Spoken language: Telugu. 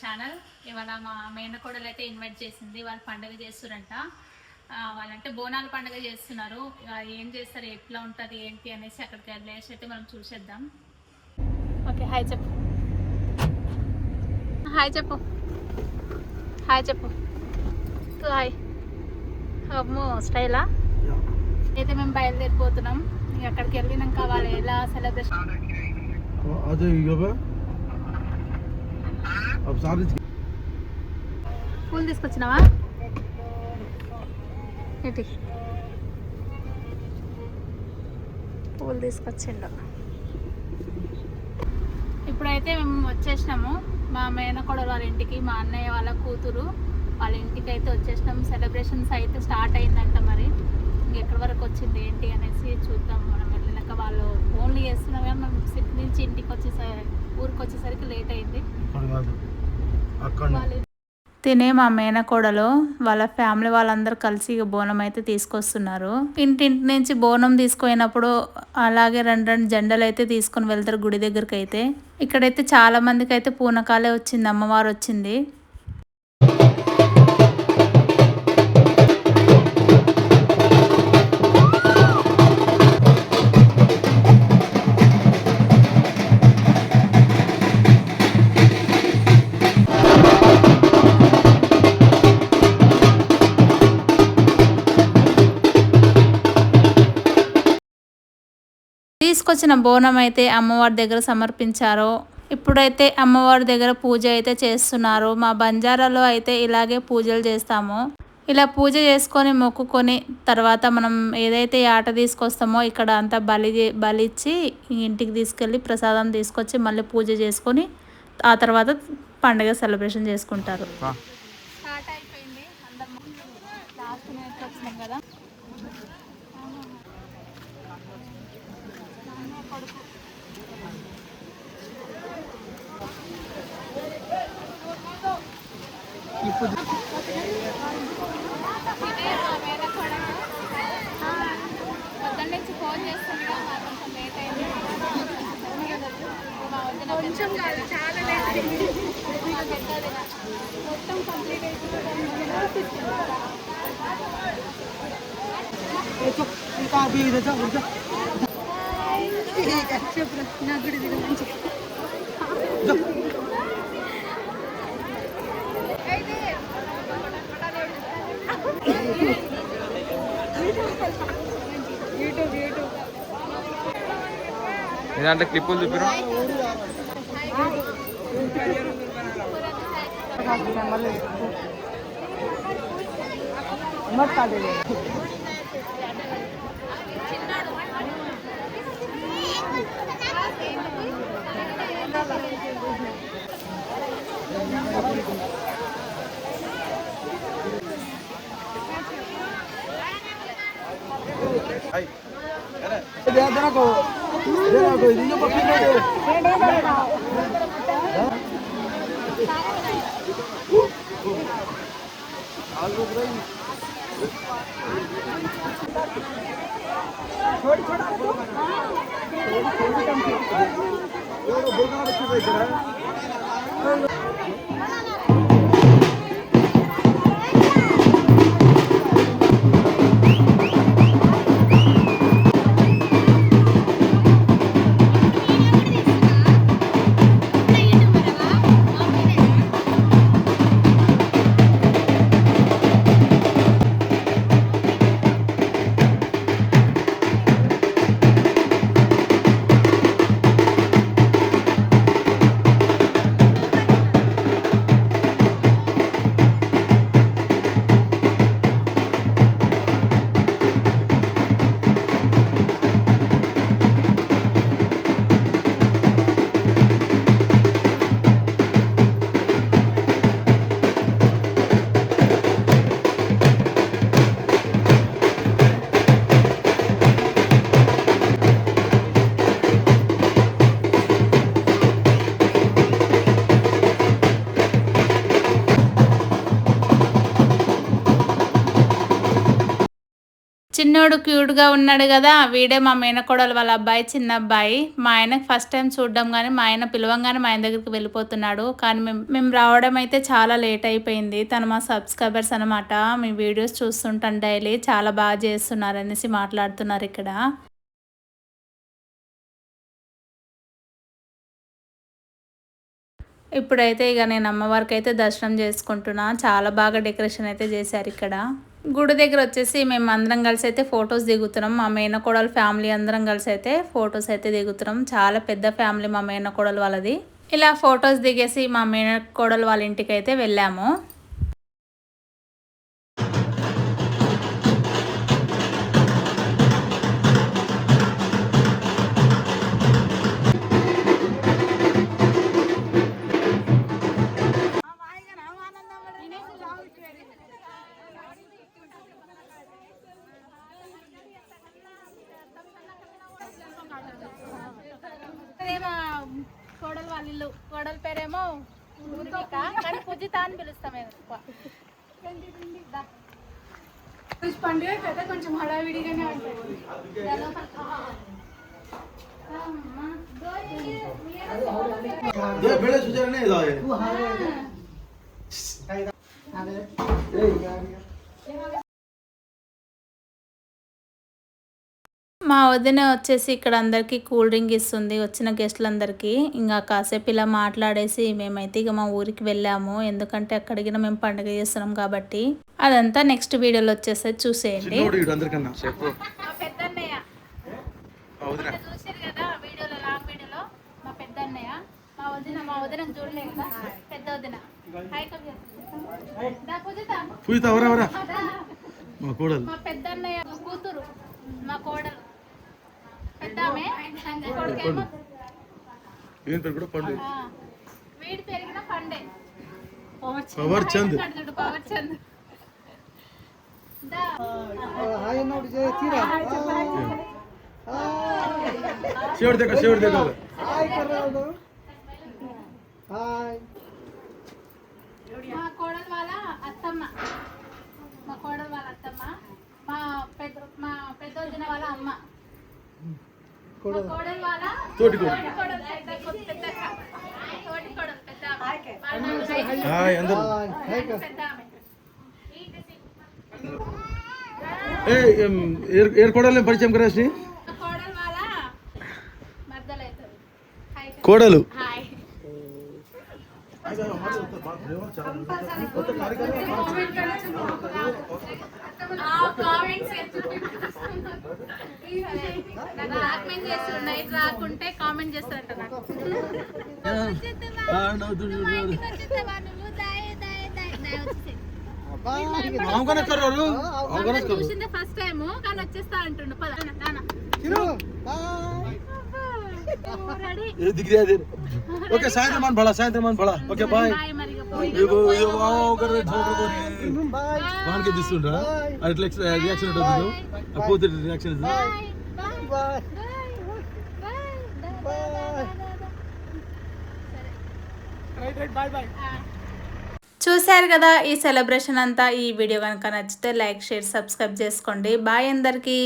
ఛానల్. ఇవాళ మా మేనకోడలు అయితే ఇన్వైట్ చేసింది. వాళ్ళు పండుగ చేస్తురంట. వాళ్ళంటే బోనాల పండుగ చేస్తున్నారు. ఏం చేస్తారు, ఎట్లా ఉంటుంది ఏంటి అనేసి అక్కడికి వెళ్ళేసి అయితే మనం చూసేద్దాం. ఓకే, హాయ్ చెప్పు. హాయ్ చెప్పు. హాయ్ చెప్పు. హాయ్. అమ్మో స్టైలా. అయితే మేము బయలుదేరిపోతున్నాం. అక్కడికి వెళ్ళినాక వాళ్ళు ఎలా సెలబ్రేషన్. పూలు తీసుకొచ్చినావా ఏంటి? పూలు తీసుకొచ్చిండు. ఇప్పుడైతే మేము వచ్చేసినాము మా మేనకోడలు వాళ్ళ ఇంటికి. మా అన్నయ్య వాళ్ళ కూతురు వాళ్ళ ఇంటికి అయితే వచ్చేసినాము. సెలబ్రేషన్స్ అయితే స్టార్ట్ అయిందంట. మరి ఇంకెక్కడి వరకు వచ్చింది ఏంటి అనేసి చూద్దాం. మనం వెళ్ళినాక వాళ్ళు ఓన్లీ చేస్తున్నాం కానీ మనం సిటీ నుంచి ఇంటికి ఊరికి వచ్చేసరికి లేట్ అయింది. తినే మా మేనకోడలు వాళ్ళ ఫ్యామిలీ వాళ్ళందరూ కలిసి బోనం అయితే తీసుకొస్తున్నారు. ఇంటింటి నుంచి బోనం తీసుకుపోయినప్పుడు అలాగే రెండు జెండలు అయితే తీసుకొని వెళ్తారు గుడి దగ్గరికి. అయితే ఇక్కడైతే చాలా మందికి అయితే పూనకాలే వచ్చింది, అమ్మవారు వచ్చింది. తీసుకొచ్చిన బోనం అయితే అమ్మవారి దగ్గర సమర్పించారు. ఇప్పుడైతే అమ్మవారి దగ్గర పూజ అయితే చేస్తున్నారు. మా బంజారాలో అయితే ఇలాగే పూజలు చేస్తాము. ఇలా పూజ చేసుకొని మొక్కుకొని తర్వాత మనం ఏదైతే ఆట తీసుకొస్తామో ఇక్కడ అంతా బలిచ్చి ఇంటికి తీసుకెళ్ళి ప్రసాదం తీసుకొచ్చి మళ్ళీ పూజ చేసుకొని ఆ తర్వాత పండుగ సెలబ్రేషన్ చేసుకుంటారు. స్టార్ట్ అయిపోయింది. అందరం లాస్ట్ మినిట్ వచ్చినాం కదా. పొద్దున్న నుంచి ఫోన్ చేస్తుండగా కొంచెం లేట్ అయింది. కొంచెం కాదు, చాలా లేట్ అయింది. మొత్తం కంప్లీట్ చెప్పు. నాకు కూడా ఇది మంచి ఇదంటే క్లిప్పులు చూపిరు. చిన్నోడు క్యూట్గా ఉన్నాడు కదా, వీడే మా మేనకోడలు వాళ్ళ అబ్బాయి, చిన్న అబ్బాయి. మా ఆయనకు ఫస్ట్ టైం చూడడం కానీ మా ఆయన పిలవంగానే మా ఆయన దగ్గరికి వెళ్ళిపోతున్నాడు. కానీ మేము రావడం అయితే చాలా లేట్ అయిపోయింది. తను మా సబ్స్క్రైబర్స్ అనమాట, మీ వీడియోస్ చూస్తుంటాను డైలీ, చాలా బాగా చేస్తున్నారు అనేసి మాట్లాడుతున్నారు ఇక్కడ. ఇప్పుడైతే ఇక నేను అమ్మవారికి అయితే దర్శనం చేసుకుంటున్నా. చాలా బాగా డెకరేషన్ అయితే చేశారు ఇక్కడ. గుడి దగ్గర వచ్చేసి మేము అందరం కలిసి అయితే ఫొటోస్ దిగుతున్నాం. మా మేనకోడలు ఫ్యామిలీ అందరం కలిసి అయితే ఫొటోస్ అయితే దిగుతున్నాం. చాలా పెద్ద ఫ్యామిలీ మా మేనకోడలు వాళ్ళది. ఇలా ఫొటోస్ దిగేసి మా మేనకోడలు వాళ్ళ ఇంటికి అయితే వెళ్ళాము. కోడలు వాళ్ళ ఇల్లు, కోడలు పేరేమో కానీ పూజిత అని పిలుస్తాం ఎక్కువ. పండుగ కదా కొంచెం హడావిడిగానే ఉంటుంది. మా వదిన వచ్చేసి ఇక్కడ అందరికీ కూల్ డ్రింక్ ఇస్తుంది వచ్చిన గెస్టులందరికీ. ఇంకా కాసేపు ఇలా మాట్లాడేసి మేమైతే ఇక మా ఊరికి వెళ్ళాము. ఎందుకంటే అక్కడికి మేము పండుగ చేస్తున్నాం కాబట్టి. అదంతా నెక్స్ట్ వీడియోలో వచ్చేసి చూసేయండి. మా వదిన చూడలేదు కదా, పెద్ద వదిన. మా పెద్ద అన్నయ్య కూతురు, మా కోడలు పెద్ద ఆమె. వీడి పెరిగిన పండే పవర్ చంద్. పవర్ చంద్ మా కోడలు వాళ్ళ అత్తమ్మ, మా కోడలు వాళ్ళ అత్తమ్మ, మా పెద్ద వదిన వాళ్ళ అమ్మ, కోడలు వాళ్ళ తోటి కోడలు పెద్ద కోడలు పరిచయం కరేసి కోడలు వాళ్ళ మర్దలు అవుతుంది. కోడలు రాకుంటే కామెంట్ చేస్తారంట నాకు. చూసిందే ఫస్ట్ టైం కానీ వచ్చేస్తా అంటుండు. ఓకే సాయంత్రం మన బడా సాయంత్రం మన బడా ఓకే బాయ్. వానికి తీస్తుండ్రా అట్లా రియాక్షన్ ఉంటుంది, పోతే రియాక్షన్ చూశారు కదా ఈ సెలబ్రేషన్ అంతా. ఈ వీడియో కనుక నచ్చితే లైక్, షేర్, సబ్స్క్రైబ్ చేసుకోండి. బాయ్ అందరికీ.